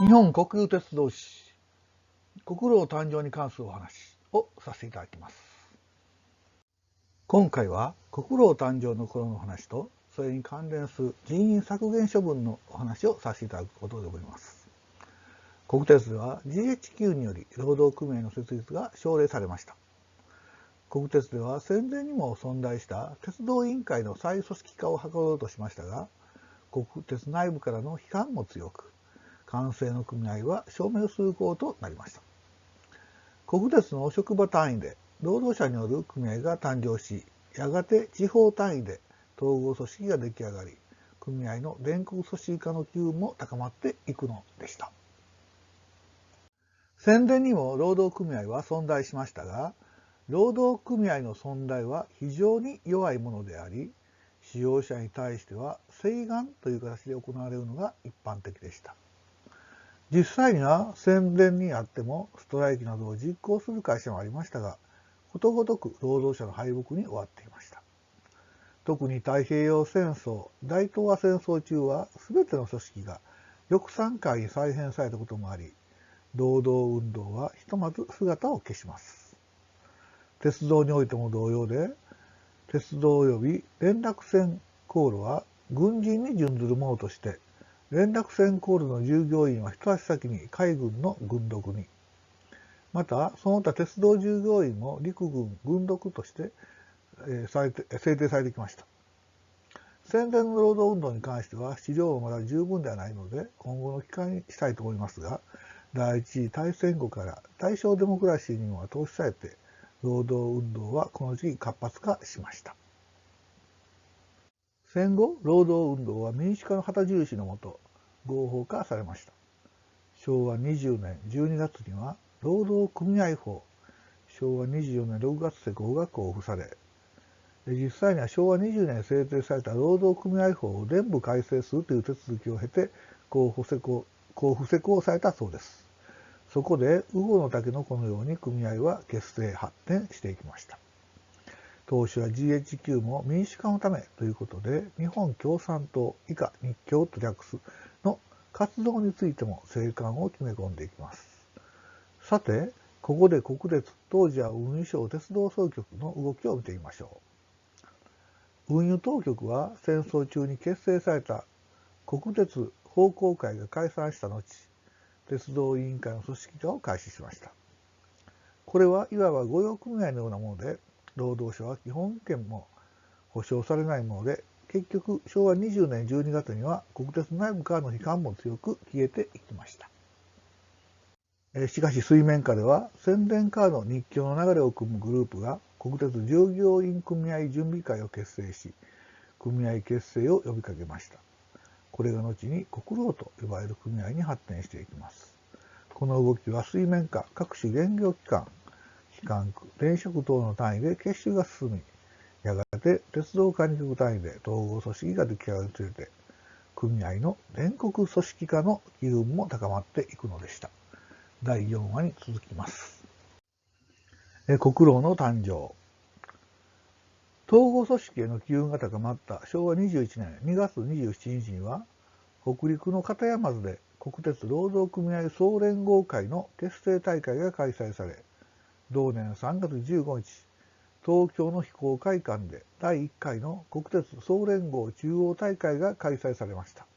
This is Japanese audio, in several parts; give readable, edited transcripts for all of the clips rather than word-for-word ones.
日本国有鉄道史国路誕生に関するお話をさせていただきます。今回は国路誕生の頃の話とそれに関連する人員削減処分のお話をさせていただくことで思います。国鉄では GHQ により労働組合の設立が奨励されました。国鉄では戦前にも存在した鉄道委員会の再組織化を図ろうとしましたが、国鉄内部からの批判も強く、官製の組合は消滅することとなりました。国鉄の職場単位で労働者による組合が誕生し、やがて地方単位で統合組織が出来上がり、組合の全国組織化の機運も高まっていくのでした。戦前にも労働組合は存在しましたが、労働組合の存在は非常に弱いものであり、使用者に対しては請願という形で行われるのが一般的でした。実際には戦前にあってもストライキなどを実行する会社もありましたが、ことごとく労働者の敗北に終わっていました。特に太平洋戦争、大東亜戦争中は全ての組織が翼賛会に再編されたこともあり、労働運動はひとまず姿を消します。鉄道においても同様で、鉄道及び連絡船航路は軍人に準ずるものとして、連絡船航路の従業員は一足先に海軍の軍属に、またその他鉄道従業員も陸軍軍属として制定されてきました。戦前の労働運動に関しては資料はまだ十分ではないので今後の機会にしたいと思いますが、第一次大戦後から大正デモクラシーにも投資されて、労働運動はこの時期活発化しました。戦後、労働運動は民主化の旗印のもと合法化されました。昭和20年12月には労働組合法、昭和24年6月施行が公布され、実際には昭和20年制定された労働組合法を全部改正するという手続きを経て公布施行されたそうです。そこでウゴのタケノコのように組合は結成発展していきました。当初は GHQ も民主化のためということで、日本共産党以下日共と略すの活動についても静観を決め込んでいきます。さて、ここで国鉄、当時は運輸省鉄道総局の動きを見てみましょう。運輸当局は戦争中に結成された国鉄奉公会が解散した後、鉄道委員会の組織化を開始しました。これはいわば御用組合のようなもので、労働者は基本権も保障されないもので、結局昭和20年12月には国鉄内部からの批判も強く消えていきました。しかし水面下では戦前からの日共の流れを組むグループが国鉄従業員組合準備会を結成し、組合結成を呼びかけました。これが後に国労と呼ばれる組合に発展していきます。この動きは水面下各種現業機関、機関区、電職等の単位で結集が進み、やがて鉄道管理局単位で統合組織が出来上がるにつれて、組合の全国組織化の機運も高まっていくのでした。第4話に続きます。国労の誕生。統合組織への機運が高まった昭和21年2月27日には、北陸の片山津で国鉄労働組合総連合会の結成大会が開催され、同年3月15日、東京の非公会館で第1回の国鉄総連合中央大会が開催されました。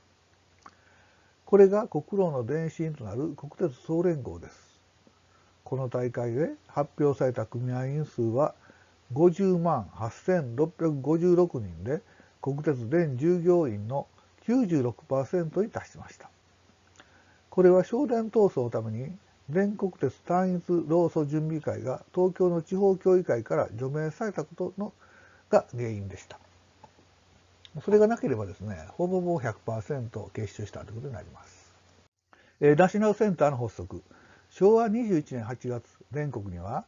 これが国労の前身となる国鉄総連合です。この大会で発表された組合員数は50万8656人で、国鉄全従業員の 96% に達しました。これは省電闘争のために全国鉄単一労組準備会が東京の地方協議会から除名されたことが原因でした。それがなければですね、ほぼ 100% 結集したということになります。ナショナルセンターの発足。昭和21年8月、全国には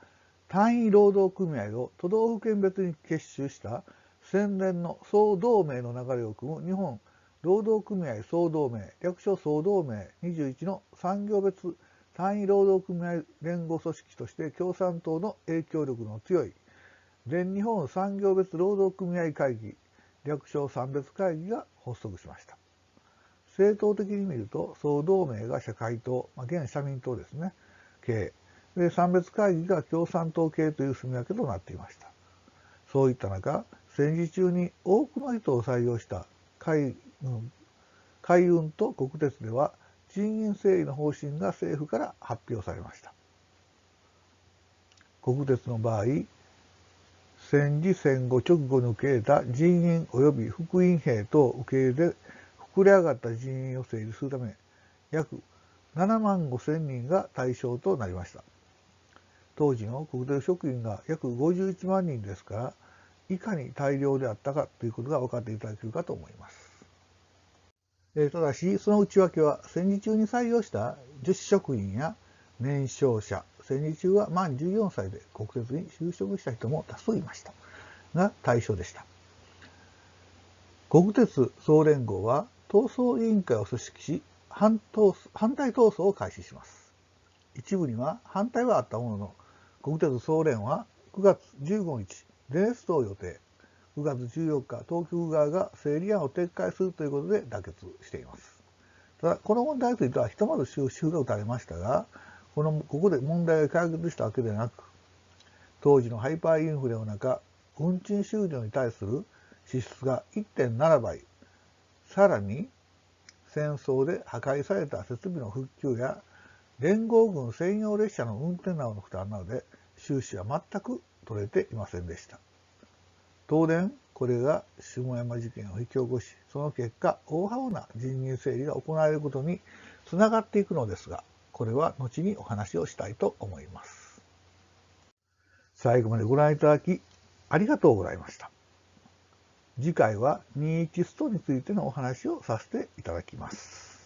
単位労働組合を都道府県別に結集した戦前の総同盟の流れを組む日本労働組合総同盟、略称総同盟21の産業別単位労働組合連合組織として共産党の影響力の強い全日本産業別労働組合会議、略称三別会議が発足しました。政党的に見ると、総同盟が社会党、現社民党ですね、系、で、三別会議が共産党系という住み分けとなっていました。そういった中、戦時中に多くの人を採用した海運と国鉄では、人員整理の方針が政府から発表されました。国鉄の場合、戦時戦後直後に受け入れた人員及び復員兵等受け入れで膨れ上がった人員を整理するため、約7万5千人が対象となりました。当時の国鉄職員が約51万人ですから、いかに大量であったかということが分かっていただけるかと思います。ただし、その内訳は戦時中に採用した女子職員や年少者、戦時中は満14歳で国鉄に就職した人も多数いましたが対象でした。国鉄総連合は闘争委員会を組織し、反対闘争を開始します。一部には反対はあったものの、国鉄総連は9月15日、電熱島を予定。9月14日、当局側が整理案を撤回するということで妥結しています。ただ、この問題についてはひとまず収拾が打たれましたが、ここで問題が解決したわけではなく、当時のハイパーインフレの中、運賃収入に対する支出が 1.7 倍、さらに戦争で破壊された設備の復旧や連合軍専用列車の運転などの負担などで収支は全く取れていませんでした。当然、これが下山事件を引き起こし、その結果、大幅な人員整理が行われることにつながっていくのですが、これは後にお話をしたいと思います。最後までご覧いただき、ありがとうございました。次回は21ストについてのお話をさせていただきます。